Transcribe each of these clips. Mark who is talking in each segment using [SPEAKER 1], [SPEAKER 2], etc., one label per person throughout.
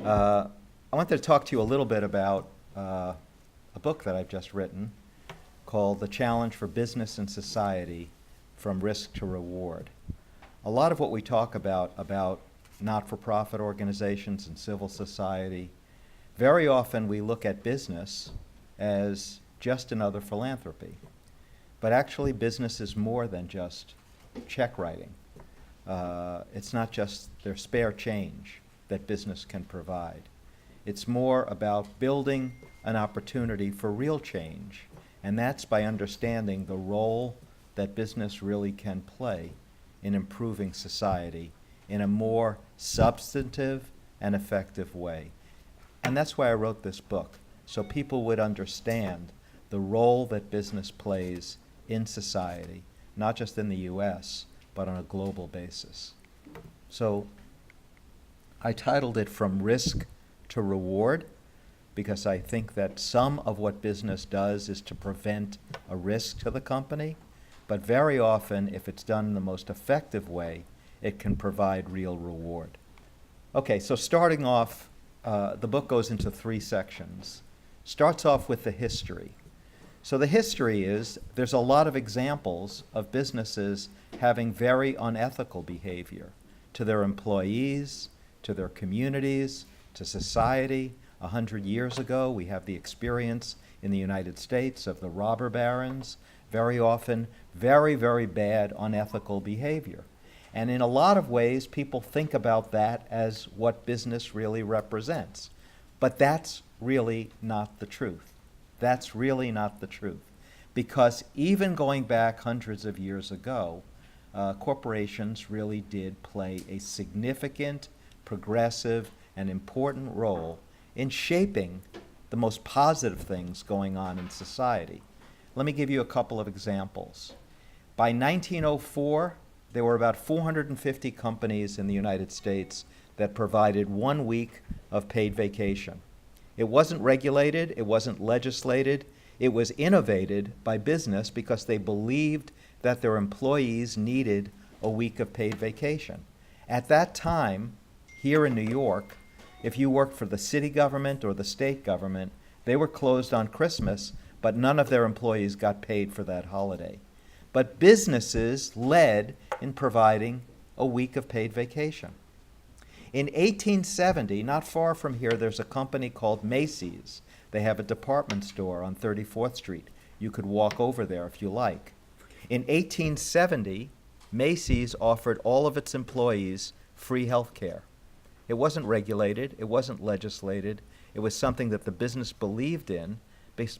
[SPEAKER 1] I wanted to talk to you a little bit about a book that I've just written called The Challenge for Business and Society, From Risk to Reward. A lot of what we talk about not-for-profit organizations and civil society, very often we look at business as just another philanthropy. But actually business is more than just check writing. It's not just their spare change that business can provide. It's more about building an opportunity for real change, and that's by understanding the role that business really can play in improving society in a more substantive and effective way. And that's why I wrote this book, so people would understand the role that business plays in society, not just in the US, but on a global basis. So I titled it From Risk to Reward, because I think that some of what business does is to prevent a risk to the company, but very often, if it's done in the most effective way, it can provide real reward. Okay, so starting off, the book goes into 3 sections. Starts off with the history. So the history is, there's a lot of examples of businesses having very unethical behavior to their employees, to their communities, to society. 100 years ago, we have the experience in the United States of the robber barons, very often very, very bad unethical behavior. And in a lot of ways, people think about that as what business really represents. But that's really not the truth. That's really not the truth. Because even going back hundreds of years ago, corporations really did play a significant, progressive, and important role in shaping the most positive things going on in society. Let me give you a couple of examples. By 1904, there were about 450 companies in the United States that provided 1 week of paid vacation. It wasn't regulated, it wasn't legislated, it was innovated by business because they believed that their employees needed a week of paid vacation. At that time, here in New York, if you worked for the city government or the state government, they were closed on Christmas, but none of their employees got paid for that holiday. But businesses led in providing a week of paid vacation. In 1870, not far from here, there's a company called Macy's. They have a department store on 34th Street. You could walk over there if you like. In 1870, Macy's offered all of its employees free health care. It wasn't regulated, it wasn't legislated, it was something that the business believed in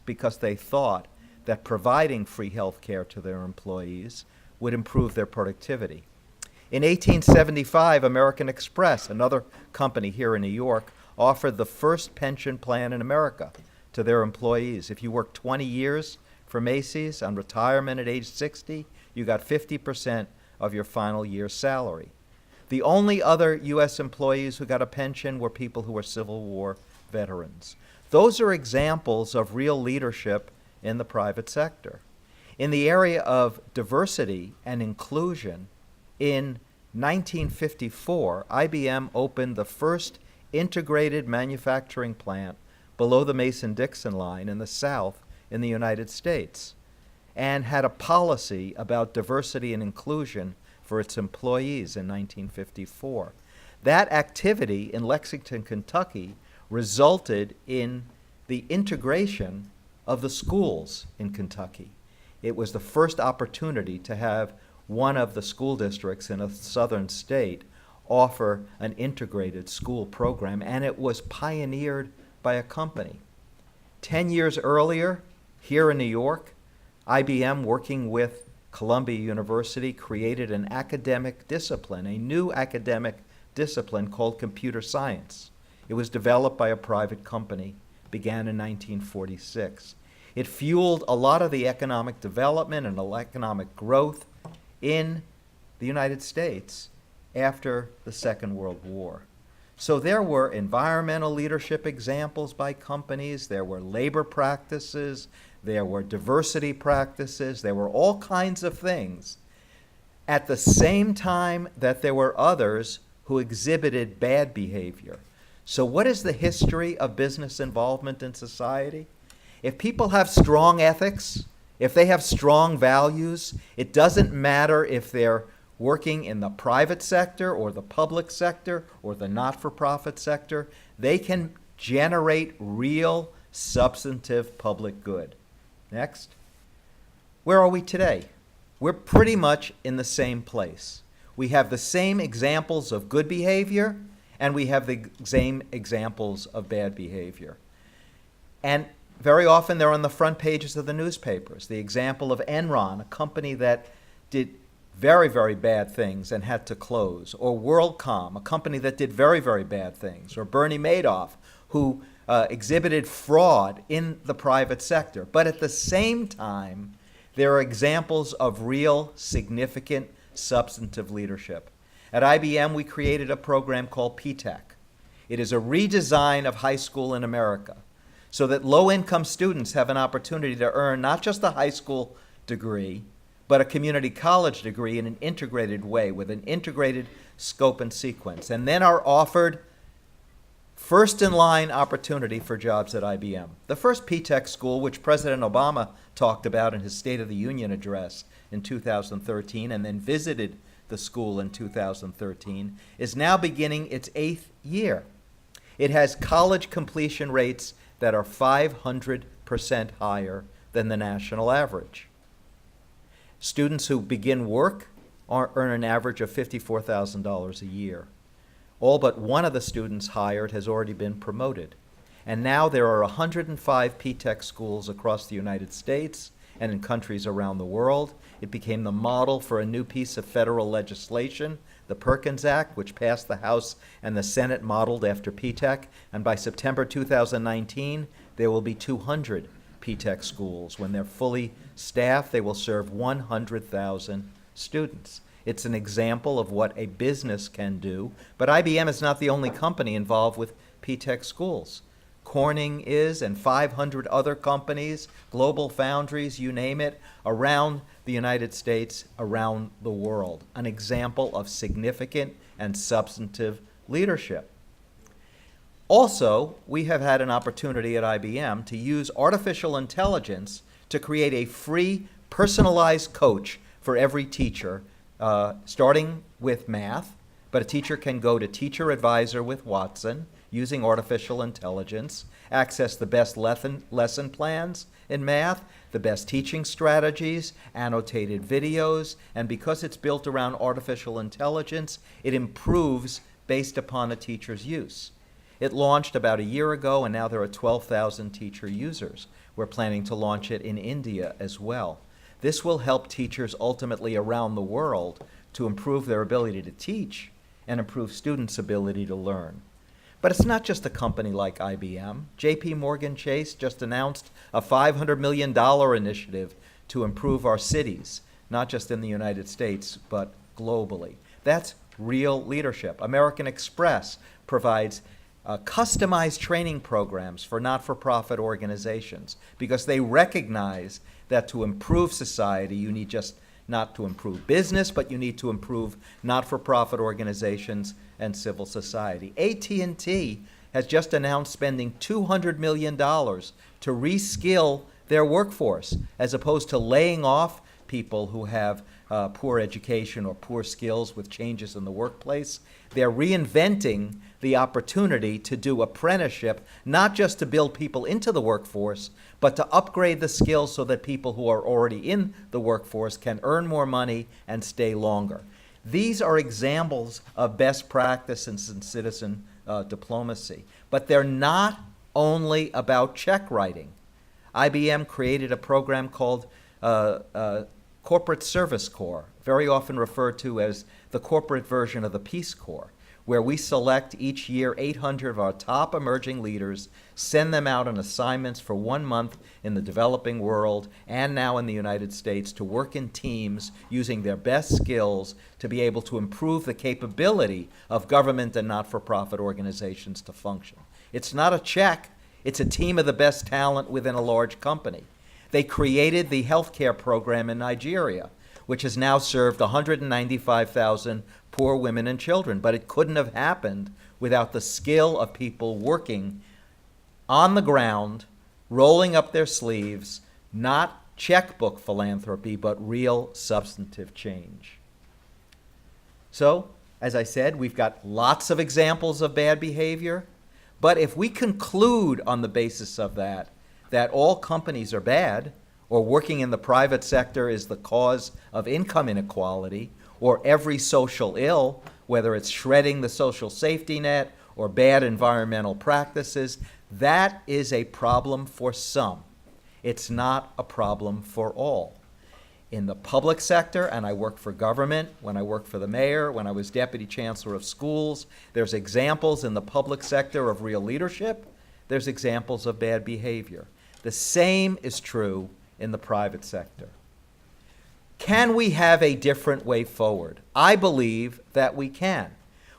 [SPEAKER 1] because they thought that providing free health care to their employees would improve their productivity. In 1875, American Express, another company here in New York, offered the first pension plan in America to their employees. If you worked 20 years for Macy's on retirement at age 60, you got 50% of your final year's salary. The only other U.S. employees who got a pension were people who were Civil War veterans. Those are examples of real leadership in the private sector. In the area of diversity and inclusion, in 1954, IBM opened the first integrated manufacturing plant below the Mason-Dixon line in the South in the United States, and had a policy about diversity and inclusion for its employees in 1954. That activity in Lexington, Kentucky, resulted in the integration of the schools in Kentucky. It was the first opportunity to have one of the school districts in a southern state offer an integrated school program, and it was pioneered by a company. 10 years earlier, here in New York, IBM, working with Columbia University, created an academic discipline, a new academic discipline called computer science. It was developed by a private company, began in 1946. It fueled a lot of the economic development and economic growth in the United States after the Second World War. So there were environmental leadership examples by companies, there were labor practices, there were diversity practices, there were all kinds of things. At the same time that there were others who exhibited bad behavior. So what is the history of business involvement in society? If people have strong ethics, if they have strong values, it doesn't matter if they're working in the private sector or the public sector or the not-for-profit sector, they can generate real substantive public good. Next. Where are we today? We're pretty much in the same place. We have the same examples of good behavior, and we have the same examples of bad behavior. And very often they're on the front pages of the newspapers. The example of Enron, a company that did very, very bad things and had to close. Or WorldCom, a company that did very, very bad things. Or Bernie Madoff, who exhibited fraud in the private sector. But at the same time, there are examples of real, significant, substantive leadership. At IBM, we created a program called PTech. It is a redesign of high school in America so that low-income students have an opportunity to earn not just a high school degree, but a community college degree in an integrated way with an integrated scope and sequence, and then are offered first-in-line opportunity for jobs at IBM. The first PTech school, which President Obama talked about in his State of the Union address in 2013 and then visited the school in 2013, is now beginning its 8th year. It has college completion rates that are 500% higher than the national average. Students who begin work earn an average of $54,000 a year. All but one of the students hired has already been promoted. And now there are 105 PTech schools across the United States and in countries around the world. It became the model for a new piece of federal legislation, the Perkins Act, which passed the House and the Senate modeled after PTech. And by September 2019, there will be 200 PTech schools. When they're fully staffed, they will serve 100,000 students. It's an example of what a business can do, but IBM is not the only company involved with PTech schools. Corning is, and 500 other companies, global foundries, you name it, around the United States, around the world. An example of significant and substantive leadership. Also, we have had an opportunity at IBM to use artificial intelligence to create a free, personalized coach for every teacher, starting with math, but a teacher can go to Teacher Advisor with Watson using artificial intelligence, access the best lesson plans in math, the best teaching strategies, annotated videos, and because it's built around artificial intelligence, it improves based upon a teacher's use. It launched about a year ago, and now there are 12,000 teacher users. We're planning to launch it in India as well. This will help teachers ultimately around the world to improve their ability to teach and improve students' ability to learn. But it's not just a company like IBM. JP Morgan Chase just announced a $500 million initiative to improve our cities, not just in the United States, but globally. That's real leadership. American Express provides customized training programs for not-for-profit organizations because they recognize that to improve society, you need just not to improve business, but you need to improve not-for-profit organizations and civil society. AT&T has just announced spending $200 million to reskill their workforce, as opposed to laying off people who have poor education or poor skills with changes in the workplace. They're reinventing the opportunity to do apprenticeship, not just to build people into the workforce, but to upgrade the skills so that people who are already in the workforce can earn more money and stay longer. These are examples of best practices in citizen diplomacy, but they're not only about check writing. IBM created a program called Corporate Service Corps, very often referred to as the corporate version of the Peace Corps, where we select each year 800 of our top emerging leaders, send them out on assignments for 1 month in the developing world and now in the United States to work in teams using their best skills to be able to improve the capability of government and not-for-profit organizations to function. It's not a check, it's a team of the best talent within a large company. They created the healthcare program in Nigeria, which has now served 195,000 poor women and children. But it couldn't have happened without the skill of people working on the ground, rolling up their sleeves, not checkbook philanthropy, but real substantive change. So, as I said, we've got lots of examples of bad behavior, but if we conclude on the basis of that all companies are bad, or working in the private sector is the cause of income inequality, or every social ill, whether it's shredding the social safety net or bad environmental practices, that is a problem for some. It's not a problem for all. In the public sector, and I work for government, when I worked for the mayor, when I was deputy chancellor of schools, there's examples in the public sector of real leadership, there's examples of bad behavior. The same is true in the private sector. Can we have a different way forward? I believe that we can.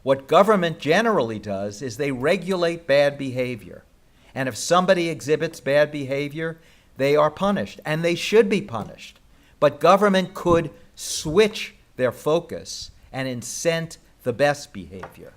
[SPEAKER 1] What government generally does is they regulate bad behavior. And if somebody exhibits bad behavior, they are punished, and they should be punished. But government could switch their focus and incent the best behavior.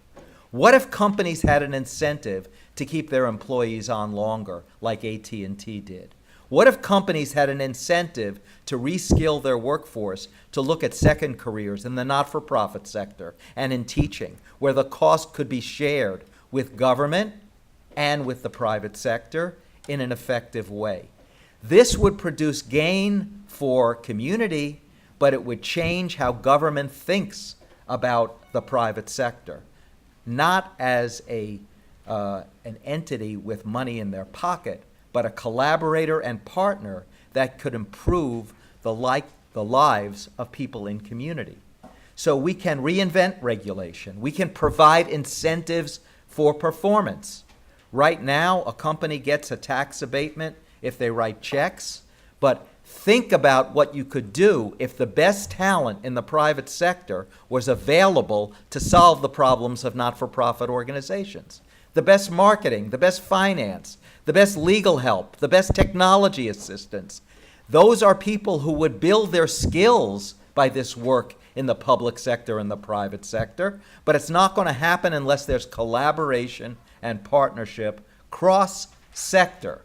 [SPEAKER 1] What if companies had an incentive to keep their employees on longer, like AT&T did? What if companies had an incentive to reskill their workforce to look at second careers in the not-for-profit sector and in teaching, where the cost could be shared with government and with the private sector in an effective way? This would produce gain for community, but it would change how government thinks about the private sector, not as an entity with money in their pocket, but a collaborator and partner that could improve the lives of people in community. So we can reinvent regulation. We can provide incentives for performance. Right now, a company gets a tax abatement if they write checks, but think about what you could do if the best talent in the private sector was available to solve the problems of not-for-profit organizations. The best marketing, the best finance, the best legal help, the best technology assistance. Those are people who would build their skills by this work in the public sector and the private sector, but it's not going to happen unless there's collaboration and partnership cross-sector.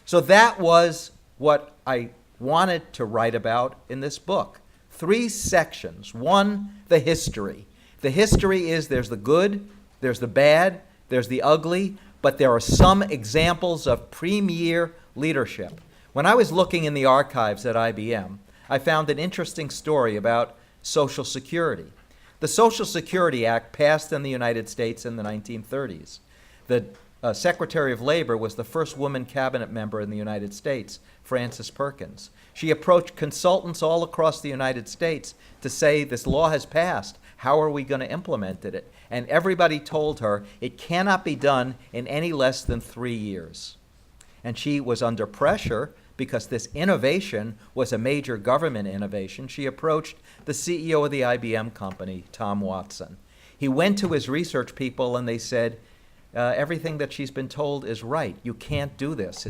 [SPEAKER 1] So that was what I wanted to write about in this book. 3 sections. 1, the history. The history is there's the good, there's the bad, there's the ugly, but there are some examples of premier leadership. When I was looking in the archives at IBM, I found an interesting story about Social Security. The Social Security Act passed in the United States in the 1930s. The Secretary of Labor was the first woman cabinet member in the United States, Frances Perkins. She approached consultants all across the United States to say, this law has passed. How are we going to implement it? And everybody told her it cannot be done in any less than 3 years. And she was under pressure because this innovation was a major government innovation. She approached the CEO of the IBM company, Tom Watson. He went to his research people and they said, everything that she's been told is right. You can't do this.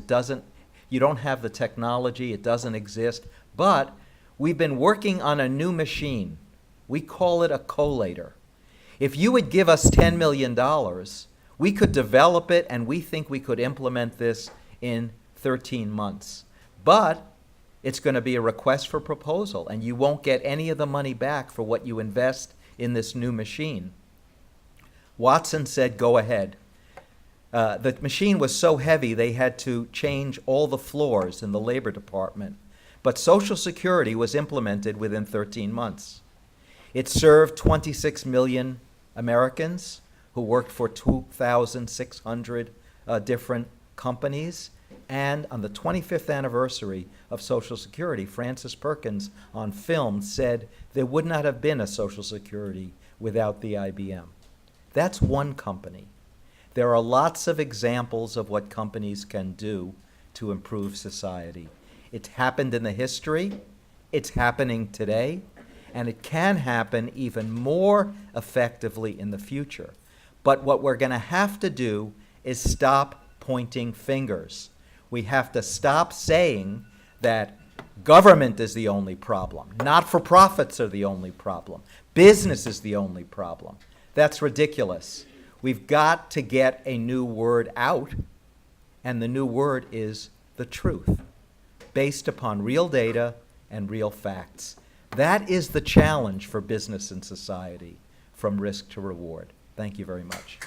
[SPEAKER 1] You don't have the technology. It doesn't exist. But we've been working on a new machine. We call it a collator. If you would give us $10 million, we could develop it, and we think we could implement this in 13 months. But it's going to be a request for proposal, and you won't get any of the money back for what you invest in this new machine. Watson said, go ahead. The machine was so heavy they had to change all the floors in the Labor Department. But Social Security was implemented within 13 months. It served 26 million Americans who worked for 2,600 different companies. And on the 25th anniversary of Social Security, Frances Perkins on film said there would not have been a Social Security without the IBM. That's one company. There are lots of examples of what companies can do to improve society. It happened in the history, it's happening today, and it can happen even more effectively in the future. But what we're going to have to do is stop pointing fingers. We have to stop saying that Government is the only problem. Not-for-profits are the only problem. Business is the only problem. That's ridiculous. We've got to get a new word out, and the new word is the truth, based upon real data and real facts. That is the challenge for business and society, from risk to reward. Thank you very much.